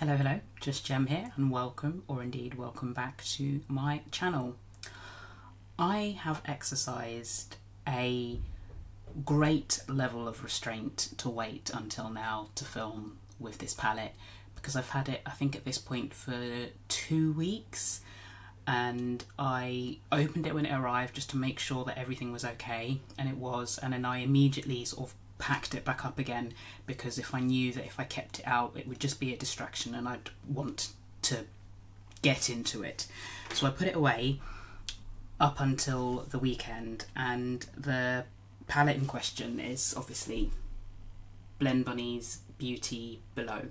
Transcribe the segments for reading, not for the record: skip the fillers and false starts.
Hello, just Gem here and welcome, or indeed welcome back to my channel. I have exercised a great level of restraint to wait until now to film with this palette because I've had it, I think at this point, for 2 weeks, and I opened it when it arrived just to make sure that everything was okay, and it was, and then I immediately sort of packed it back up again because if I knew that if I kept it out it would just be a distraction and I'd want to get into it. So I put it away up until the weekend, and the palette in question is obviously Blend Bunny's Beauty Below.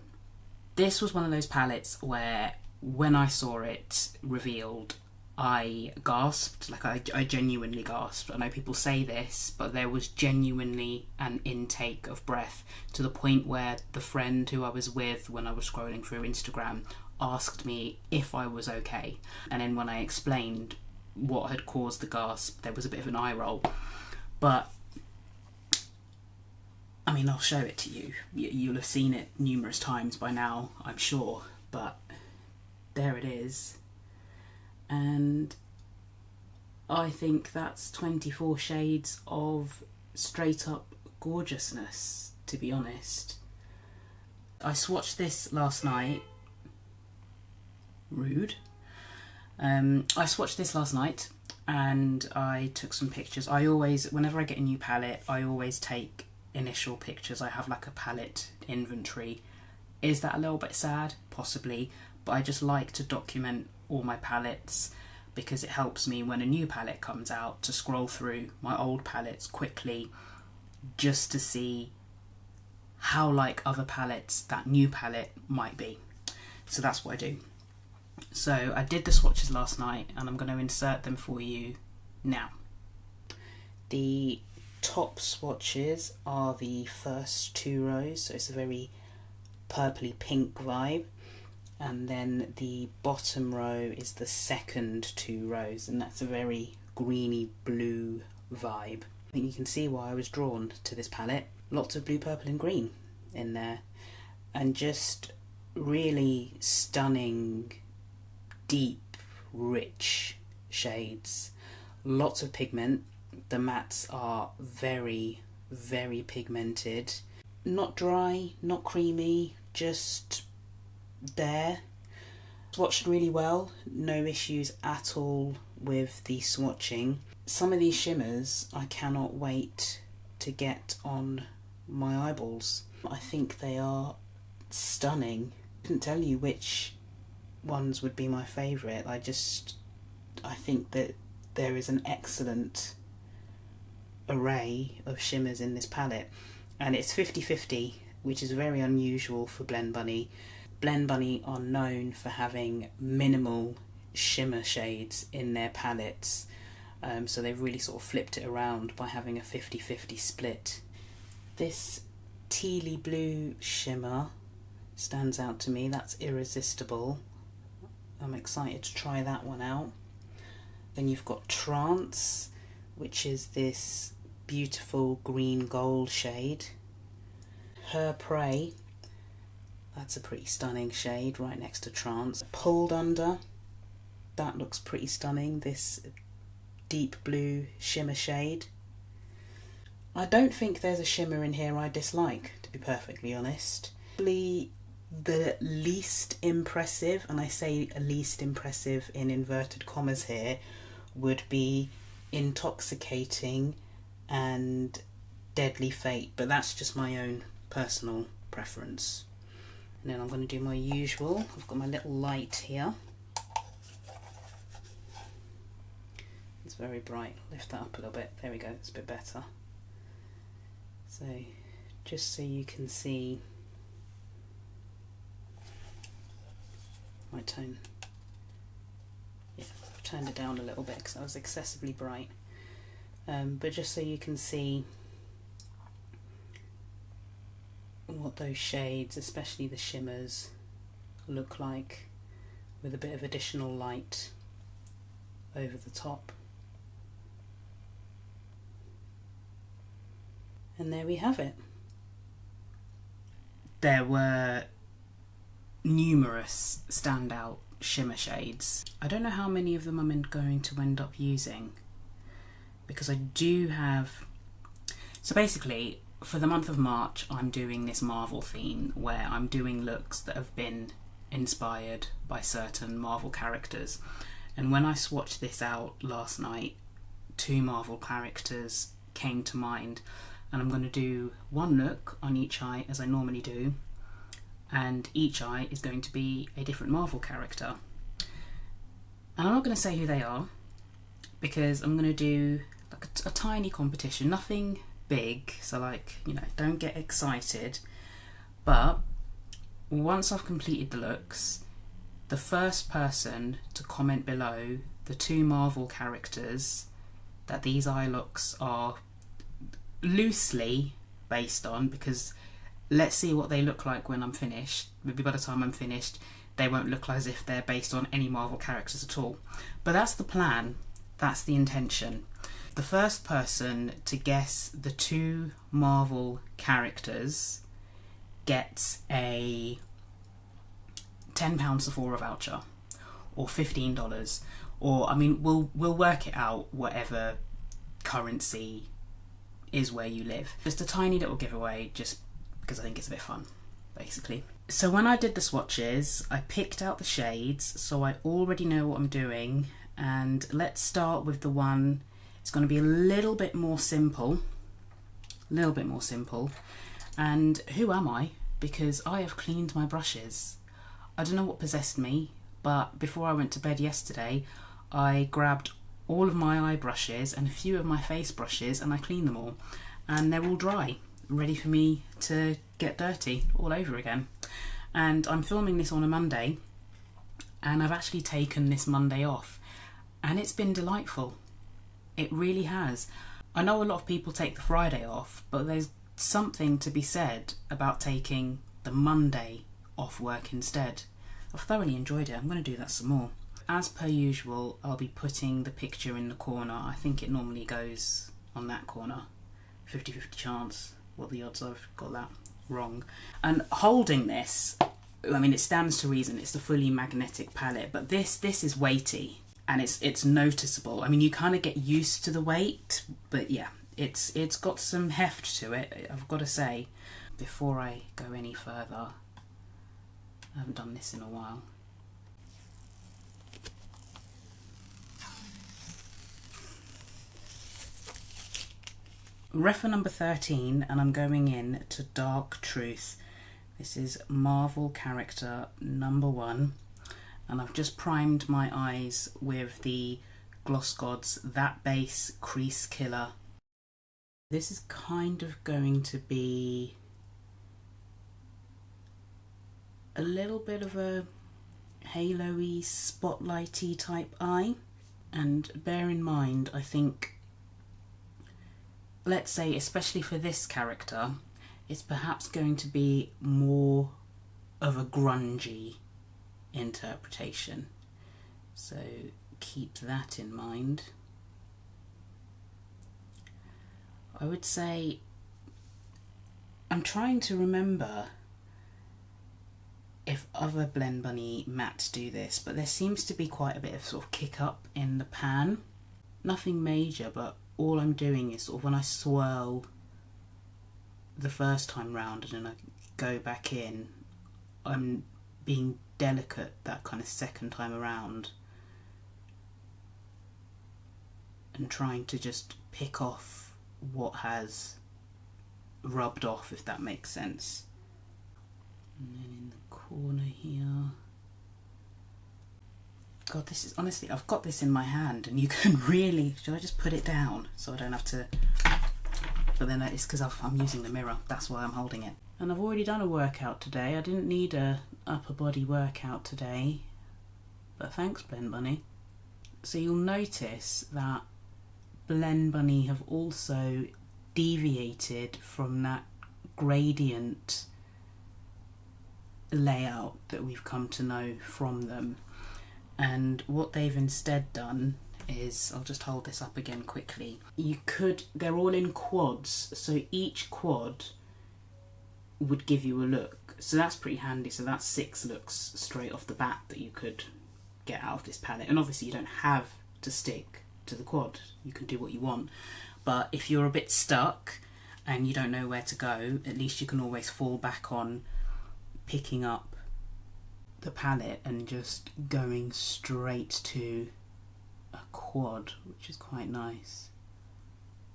This was one of those palettes where when I saw it revealed I gasped, like I genuinely gasped. I know people say this, but there was genuinely an intake of breath to the point where the friend who I was with when I was scrolling through Instagram asked me if I was okay. And then when I explained what had caused the gasp, there was a bit of an eye roll. But I mean, I'll show it to you. You'll have seen it numerous times by now, I'm sure, but there it is. And I think that's 24 shades of straight up gorgeousness, to be honest. I swatched this last night. Rude. I swatched this last night and I took some pictures. I always, whenever I get a new palette, I always take initial pictures. I have like a palette inventory. Is that a little bit sad? Possibly. But I just like to document all my palettes because it helps me when a new palette comes out to scroll through my old palettes quickly just to see how like other palettes that new palette might be. So that's what I do. So I did the swatches last night and I'm going to insert them for you now. The top swatches are the first 2 rows, so it's a very purpley pink vibe. And then the bottom row is the second 2 rows, and that's a very greeny blue vibe. I think you can see why I was drawn to this palette. Lots of blue, purple and green in there, and just really stunning, deep, rich shades. Lots of pigment. The mattes are very, very pigmented. Not dry, not creamy, just there. Swatched really well, no issues at all with the swatching. Some of these shimmers I cannot wait to get on my eyeballs. I think they are stunning. I couldn't tell you which ones would be my favourite. I think that there is an excellent array of shimmers in this palette, and it's 50-50, which is very unusual for Blend Bunny. Blend Bunny are known for having minimal shimmer shades in their palettes, so they've really sort of flipped it around by having a 50-50 split. This tealy blue shimmer stands out to me. That's Irresistible. I'm excited to try that one out. Then you've got Trance, which is this beautiful green gold shade. Her Prey, that's a pretty stunning shade right next to Trance. Pulled Under, that looks pretty stunning, this deep blue shimmer shade. I don't think there's a shimmer in here I dislike, to be perfectly honest. Probably the least impressive, and I say least impressive in inverted commas here, would be Intoxicating and Deadly Fate, but that's just my own personal preference. And then I'm going to do my usual. I've got my little light here. It's very bright. Lift that up a little bit. There we go. It's a bit better. So just so you can see my tone. Yeah, I've turned it down a little bit because that was excessively bright. But just so you can see what those shades, especially the shimmers, look like with a bit of additional light over the top. And there we have it. There were numerous standout shimmer shades. I don't know how many of them I'm going to end up using, because I do have... So basically, for the month of March, I'm doing this Marvel theme where I'm doing looks that have been inspired by certain Marvel characters. And when I swatched this out last night, 2 Marvel characters came to mind, and I'm going to do one look on each eye as I normally do, and each eye is going to be a different Marvel character. And I'm not going to say who they are, because I'm going to do like a tiny competition, nothing big, so like, you know, don't get excited. But once I've completed the looks, the first person to comment below the 2 Marvel characters that these eye looks are loosely based on, because let's see what they look like when I'm finished. Maybe by the time I'm finished, they won't look as if they're based on any Marvel characters at all. But that's the plan, that's the intention. The first person to guess the 2 Marvel characters gets a £10 Sephora voucher, or $15, or I mean, we'll work it out whatever currency is where you live. Just a tiny little giveaway, just because I think it's a bit fun, basically. So when I did the swatches, I picked out the shades, so I already know what I'm doing. And let's start with the one, it's going to be a little bit more simple. And who am I? Because I have cleaned my brushes. I don't know what possessed me, but before I went to bed yesterday, I grabbed all of my eye brushes and a few of my face brushes, and I cleaned them all, and they're all dry, ready for me to get dirty all over again. And I'm filming this on a Monday, and I've actually taken this Monday off, and it's been delightful. It really has. I know a lot of people take the Friday off, but there's something to be said about taking the Monday off work instead. I've thoroughly enjoyed it. I'm going to do that some more. As per usual, I'll be putting the picture in the corner. I think it normally goes on that corner. 50-50 chance. What are the odds I've got that wrong? And holding this, I mean, it stands to reason, it's the fully magnetic palette, but this is weighty, and it's noticeable. I mean, you kind of get used to the weight, but yeah, it's got some heft to it, I've got to say. Before I go any further, I haven't done this in a while. Refer number 13, and I'm going in to Dark Truth. This is Marvel character number 1, and I've just primed my eyes with the Gloss Gods That Base Crease Killer. This is kind of going to be a little bit of a halo-y, spotlighty type eye, and bear in mind, I think, let's say, especially for this character, it's perhaps going to be more of a grungy interpretation. So keep that in mind. I would say, I'm trying to remember if other Blend Bunny mattes do this, but there seems to be quite a bit of sort of kick up in the pan. Nothing major, but all I'm doing is sort of when I swirl the first time round and then I go back in, I'm being delicate that kind of second time around and trying to just pick off what has rubbed off, if that makes sense. And then in the corner here, God, this is, honestly, I've got this in my hand and you can really, should I just put it down so I don't have to, but then it's because I'm using the mirror, that's why I'm holding it. And I've already done a workout today. I didn't need a upper body workout today, but thanks Blend Bunny. So you'll notice that Blend Bunny have also deviated from that gradient layout that we've come to know from them. And what they've instead done is, I'll just hold this up again quickly. They're all in quads, so each quad would give you a look. So that's pretty handy. So that's 6 looks straight off the bat that you could get out of this palette. And obviously you don't have to stick to the quad, you can do what you want. But if you're a bit stuck and you don't know where to go, at least you can always fall back on picking up the palette and just going straight to a quad, which is quite nice.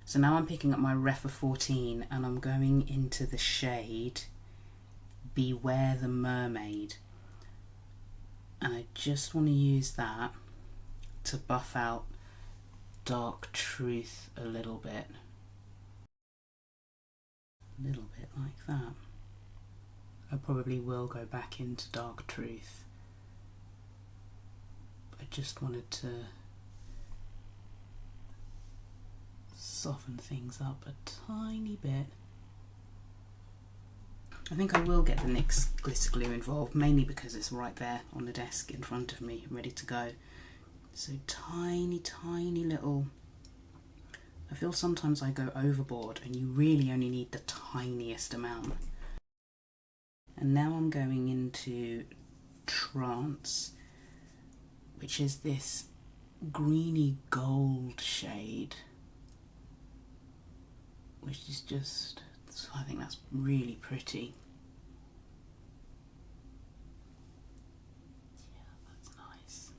So now I'm picking up my Refa 14 and I'm going into the shade Beware the Mermaid. And I just want to use that to buff out Dark Truth a little bit. A little bit like that. I probably will go back into Dark Truth. I just wanted to soften things up a tiny bit. I think I will get the NYX glitter glue involved, mainly because it's right there on the desk in front of me, ready to go. So tiny, tiny little... I feel sometimes I go overboard and you really only need the tiniest amount. And now I'm going into Trance, which is this greeny gold shade, which is just, I think that's really pretty. Yeah, that's nice.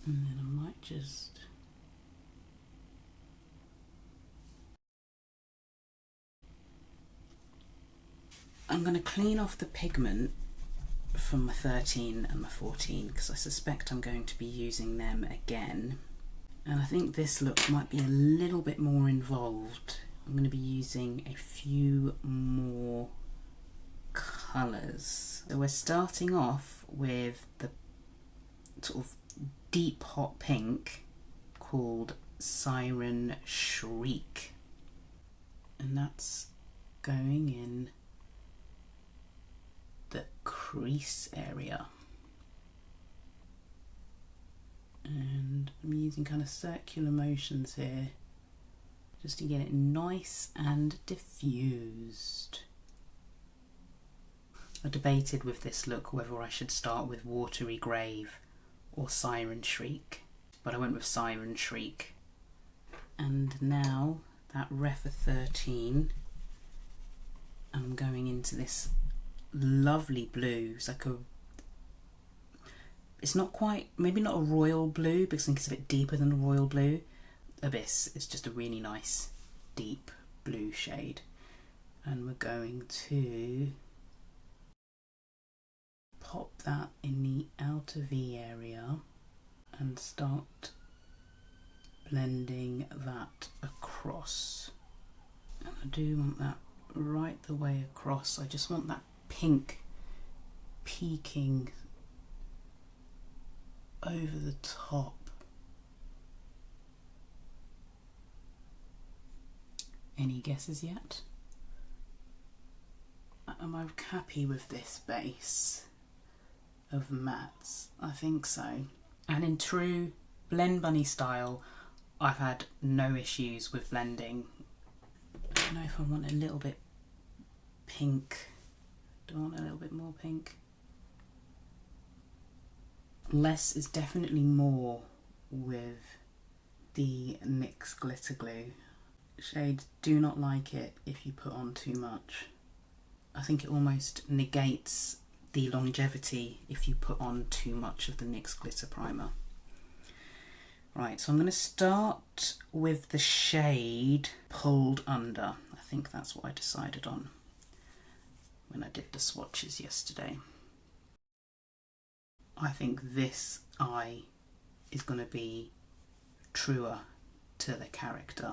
And then I might just I'm going to clean off the pigment from my 13 and my 14 because I suspect I'm going to be using them again. And I think this look might be a little bit more involved. I'm going to be using a few more colours. So we're starting off with the sort of deep hot pink called Siren Shriek. And that's going in the crease area. And I'm using kind of circular motions here just to get it nice and diffused. I debated with this look whether I should start with Watery Grave or Siren Shriek, but I went with Siren Shriek. And now that Refa 13, I'm going into this lovely blue. It's like a, it's not quite, maybe not a royal blue because I think it's a bit deeper than a royal blue. Abyss is just a really nice deep blue shade. And we're going to pop that in the outer V area and start blending that across. And I do want that right the way across. I just want that pink peeking over the top. Any guesses yet? Am I happy with this base of mattes? I think so. And in true Blend Bunny style, I've had no issues with blending. I don't know if I want a little bit pink. Do I want a little bit more pink? Less is definitely more with the NYX glitter glue. Shades do not like it if you put on too much. I think it almost negates the longevity if you put on too much of the NYX glitter primer. Right, so I'm going to start with the shade Pulled Under. I think that's what I decided on when I did the swatches yesterday. I think this eye is going to be truer to the character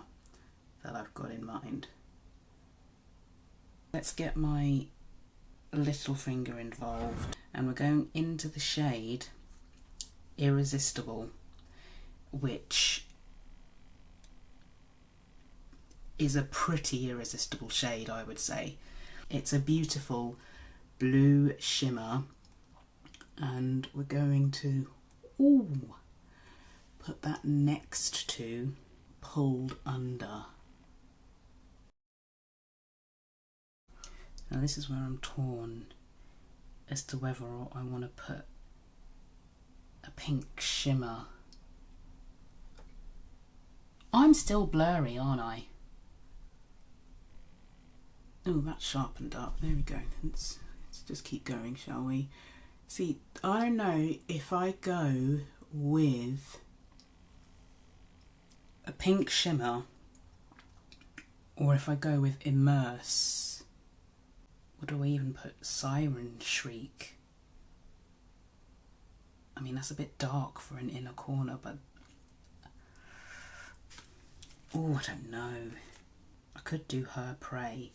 that I've got in mind. Let's get my little finger involved and we're going into the shade Irresistible, which is a pretty irresistible shade, I would say. It's a beautiful blue shimmer and we're going to put that next to Pulled Under. Now this is where I'm torn as to whether I want to put a pink shimmer. I'm still blurry, aren't I? Oh, that's sharpened up. There we go. Let's just keep going, shall we? See, I don't know if I go with a pink shimmer or if I go with Immerse. Or do I even put Siren Shriek? I mean, that's a bit dark for an inner corner, but... oh, I don't know. I could do Her Prey.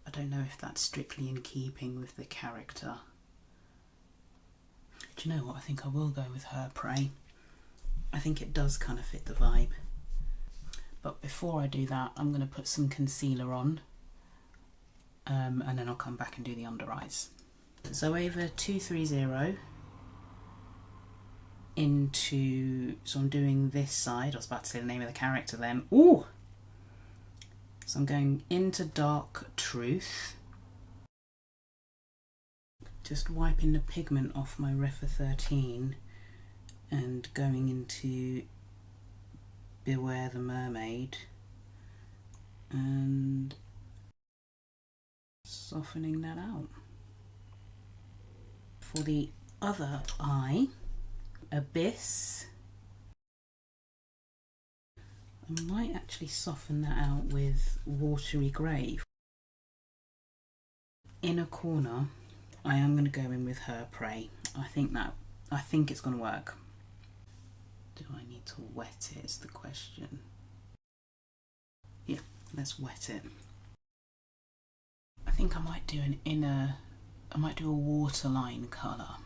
I don't know if that's strictly in keeping with the character. Do you know what? I think I will go with Her Prey. I think it does kind of fit the vibe. But before I do that, I'm going to put some concealer on. And then I'll come back and do the under eyes. So over 230 into, so I'm doing this side. I was about to say the name of the character then. Ooh! So I'm going into Dark Truth. Just wiping the pigment off my Refa 13 and going into Beware the Mermaid and softening that out. For the other eye, Abyss, I might actually soften that out with Watery Grey. Inner corner, I am going to go in with Her Prey. I think it's going to work. Do I need to wet it is the question. Yeah, let's wet it. I think I might do an inner, I might do a waterline colour.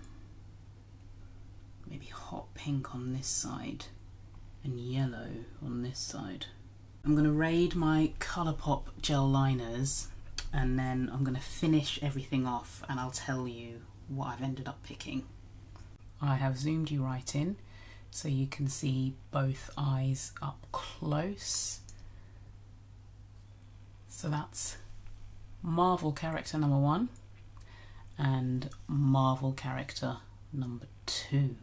Maybe hot pink on this side and yellow on this side. I'm going to raid my Colourpop gel liners and then I'm going to finish everything off and I'll tell you what I've ended up picking. I have zoomed you right in so you can see both eyes up close. So that's Marvel character number 1 and Marvel character number 2.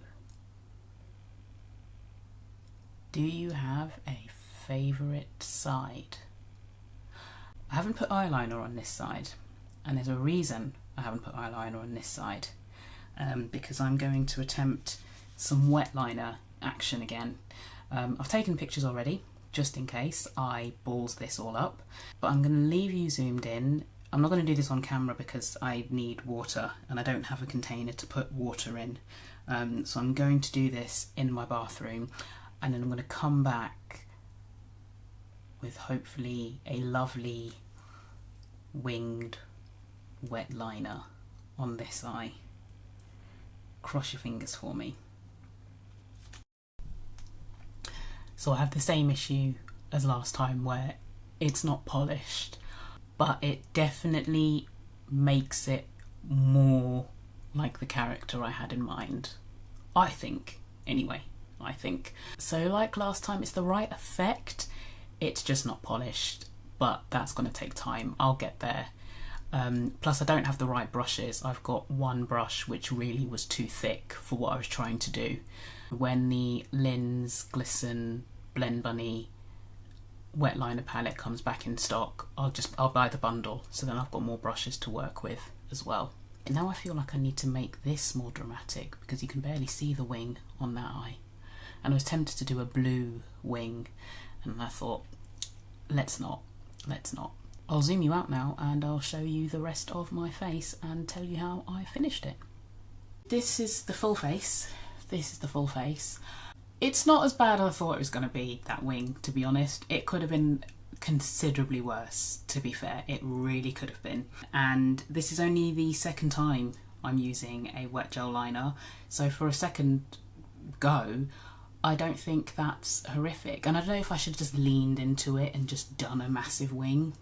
Do you have a favourite side? I haven't put eyeliner on this side, and there's a reason I haven't put eyeliner on this side, because I'm going to attempt some wet liner action again. I've taken pictures already, just in case I balls this all up, but I'm going to leave you zoomed in. I'm not going to do this on camera because I need water and I don't have a container to put water in. So I'm going to do this in my bathroom and then I'm going to come back with hopefully a lovely winged wet liner on this eye. Cross your fingers for me. So I have the same issue as last time where it's not polished, but it definitely makes it more like the character I had in mind. I think, anyway, I think. So like last time, it's the right effect, it's just not polished, but that's going to take time. I'll get there. Plus I don't have the right brushes. I've got one brush which really was too thick for what I was trying to do. When the Lin's Glisten Blend Bunny wet liner palette comes back in stock, I'll buy the bundle, so then I've got more brushes to work with as well. And now I feel like I need to make this more dramatic because you can barely see the wing on that eye. And I was tempted to do a blue wing and I thought, let's not. I'll zoom you out now and I'll show you the rest of my face and tell you how I finished it. This is the full face. This is the full face. It's not as bad as I thought it was going to be, that wing, to be honest. It could have been considerably worse, to be fair. It really could have been. And this is only the second time I'm using a wet gel liner. So for a second go, I don't think that's horrific. And I don't know if I should have just leaned into it and just done a massive wing.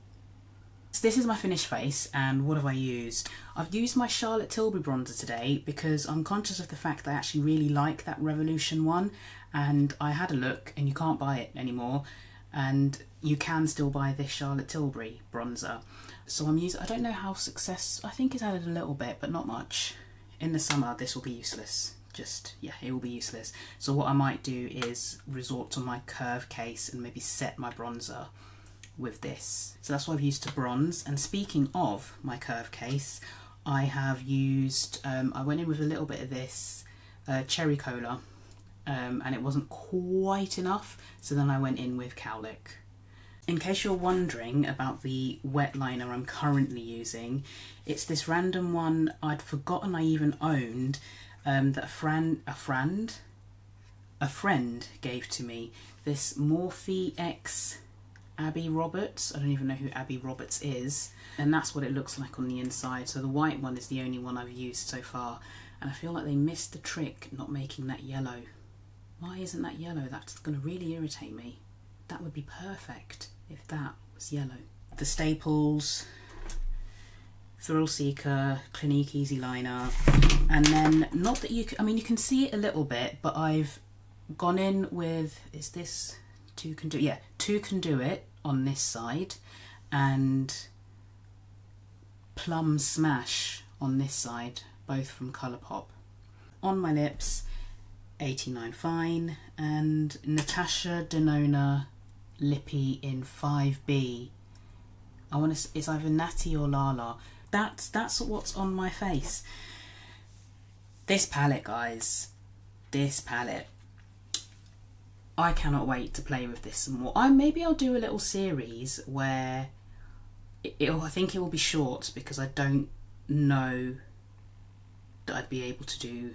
So this is my finished face, and what have I used? I've used my Charlotte Tilbury bronzer today because I'm conscious of the fact that I actually really like that Revolution one, and I had a look and you can't buy it anymore. and you can still buy this Charlotte Tilbury bronzer. So I'm using, I don't know how I think it's added a little bit, but not much. In the summer this will be useless. Just, yeah, it will be useless. So what I might do is resort to my curve case and maybe set my bronzer with this. So that's what I've used to bronze. And speaking of my curve case, I have used, I went in with a little bit of this Cherry Cola, and it wasn't quite enough, so then I went in with Cowlick. In case you're wondering about the wet liner I'm currently using, it's this random one I'd forgotten I even owned, that a friend gave to me. This Morphe X Abby Roberts. I don't even know who Abby Roberts is, and that's what it looks like on the inside. So the white one is the only one I've used so far, and I feel like they missed the trick not making that yellow. Why isn't that yellow? That's going to really irritate me. That would be perfect if that was yellow. The staples, Thrill Seeker, Clinique Easy Liner, and then, not that you can, I mean you can see it a little bit, but I've gone in with, is this Two Can Do? Yeah, Two Can Do It on this side, and Plum Smash on this side, both from Colourpop. On my lips, 89 Fine, and Natasha Denona Lippy in 5B. I want to, it's either Natty or Lala. That's what's on my face. This palette, guys, this palette, I cannot wait to play with this some more. Maybe I'll do a little series where I think it will be short, because I don't know that I'd be able to do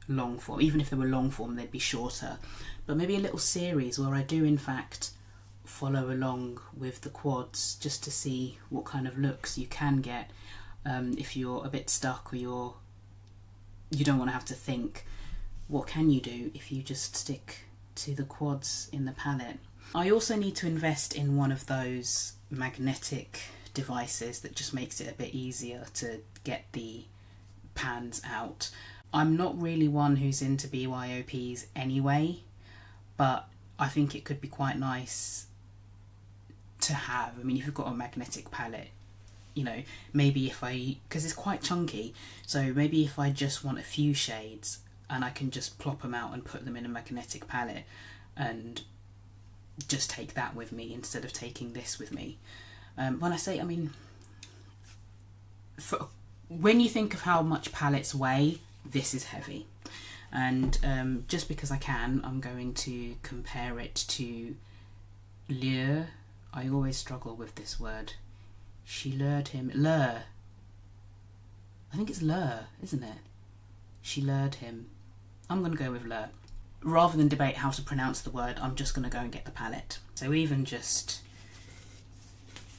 long form. Even if they were long form, they'd be shorter. But maybe a little series where I do in fact follow along with the quads, just to see what kind of looks you can get if you're a bit stuck, or you don't want to have to think. What can you do if you just stick to the quads in the palette? I also need to invest in one of those magnetic devices that just makes it a bit easier to get the pans out. I'm not really one who's into BYOPs anyway, but I think it could be quite nice to have. I mean, if you've got a magnetic palette, you know, maybe if because it's quite chunky, so maybe if I just want a few shades and I can just plop them out and put them in a magnetic palette and just take that with me instead of taking this with me. When I say, I mean, when you think of how much palettes weigh, this is heavy. And just because I can, I'm going to compare it to Lure. I always struggle with this word. She lured him. Lure. I think it's lure, isn't it? She lured him. I'm going to go with lure. Rather than debate how to pronounce the word, I'm just going to go and get the palette. So even just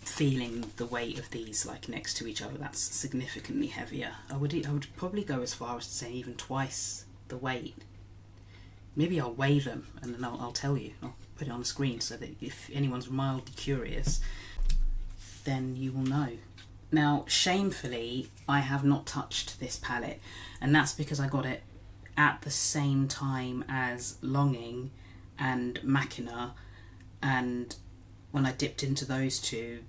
feeling the weight of these like next to each other, that's significantly heavier. I would probably go as far as to say even twice the weight. Maybe I'll weigh them and then I'll tell you. I'll put it on the screen so that if anyone's mildly curious, then you will know. Now, shamefully, I have not touched this palette, and that's because I got it at the same time as Longing and Machina, and when I dipped into those two,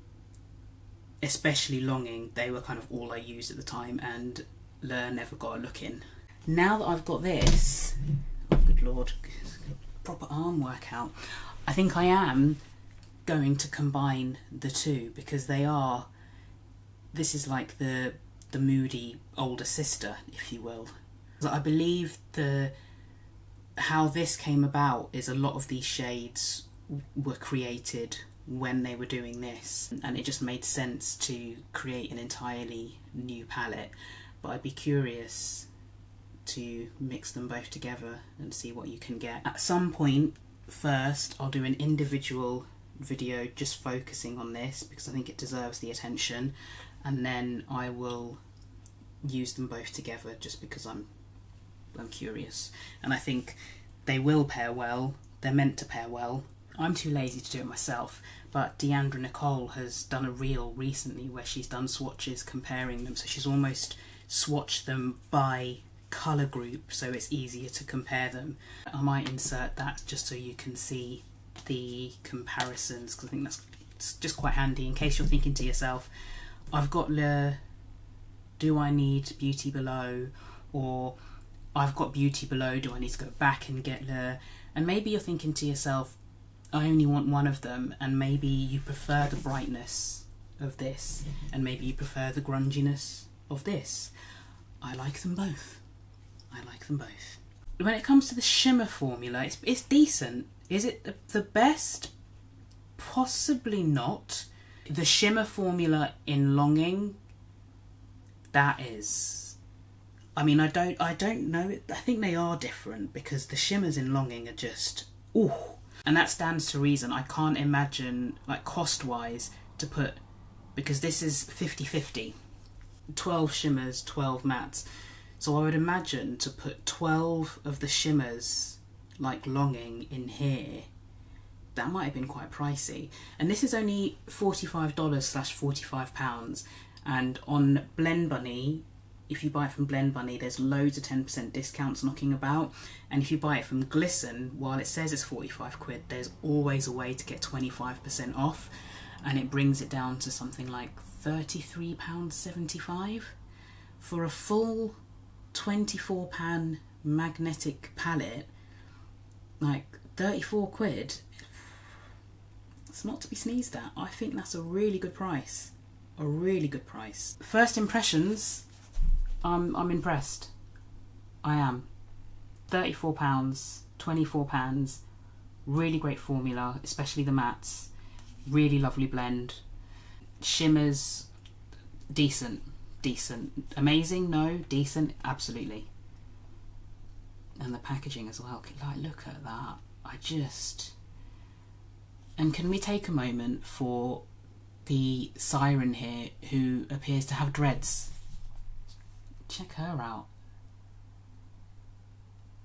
especially Longing, they were kind of all I used at the time, and Lure never got a look in. Now that I've got this, oh good lord, proper arm workout, I think I am going to combine the two, because they are, this is like the moody older sister, if you will. I believe how this came about is a lot of these shades were created when they were doing this, and it just made sense to create an entirely new palette. But I'd be curious to mix them both together and see what you can get. At some point, first, I'll do an individual video just focusing on this, because I think it deserves the attention, and then I will use them both together just because I'm curious, and I think they will pair well. They're meant to pair well. I'm too lazy to do it myself, but Deandra Nicole has done a reel recently where she's done swatches comparing them, so she's almost swatched them by colour group so it's easier to compare them. I might insert that just so you can see the comparisons, because I think that's just quite handy in case you're thinking to yourself, I've got Le, do I need Beauty Below? Or I've got Beauty Below, do I need to go back and get Le? And maybe you're thinking to yourself, I only want one of them, and maybe you prefer the brightness of this, and maybe you prefer the grunginess of this. I like them both. I like them both. When it comes to the shimmer formula, it's decent. Is it the best? Possibly not. The shimmer formula in Longing, that is, I mean, I don't know. I think they are different, because the shimmers in Longing are just, ooh. And that stands to reason. I can't imagine, like, cost-wise, to put, because this is 50-50. 12 shimmers, 12 mattes. So I would imagine to put 12 of the shimmers, like Longing, in here, that might have been quite pricey. And this is only $45/£45. And on Blend Bunny, if you buy it from Blend Bunny, there's loads of 10% discounts knocking about. And if you buy it from Glisten, while it says it's 45 quid, there's always a way to get 25% off. And it brings it down to something like £33.75 for a full 24 pan magnetic palette. Like 34 quid. It's not to be sneezed at. I think that's a really good price. A really good price. First impressions, I'm impressed. I am. £34, 24 pans, really great formula, especially the mattes. Really lovely blend. Shimmers, decent. Amazing, no, decent, absolutely. And the packaging as well, like, look at that. And can we take a moment for the siren here, who appears to have dreads? Check her out.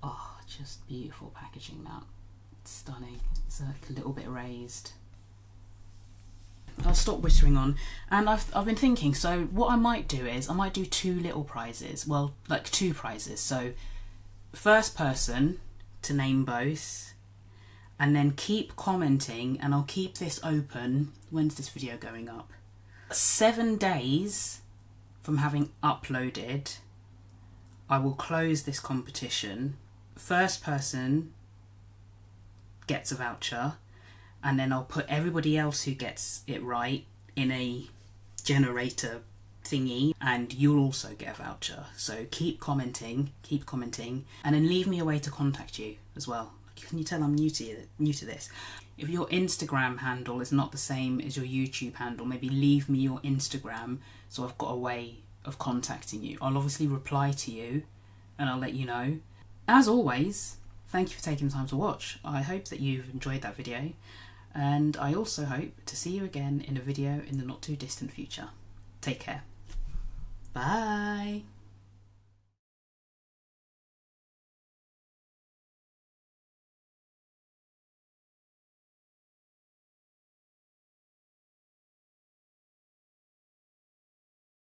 Oh, just beautiful packaging, that. Stunning. It's like a little bit raised. I'll stop whittering on. And I've been thinking, so what I might do is, I might do two little prizes. Well, like 2 prizes. So, first person to name both, and then keep commenting, and I'll keep this open. When's this video going up? 7 days from having uploaded, I will close this competition. First person gets a voucher, and then I'll put everybody else who gets it right in a generator thingy, and you'll also get a voucher. So keep commenting, and then leave me a way to contact you as well. Can you tell I'm new to this? If your Instagram handle is not the same as your YouTube handle, maybe leave me your Instagram so I've got a way of contacting you. I'll obviously reply to you and I'll let you know. As always, thank you for taking the time to watch. I hope that you've enjoyed that video, and I also hope to see you again in a video in the not too distant future. Take care. Bye.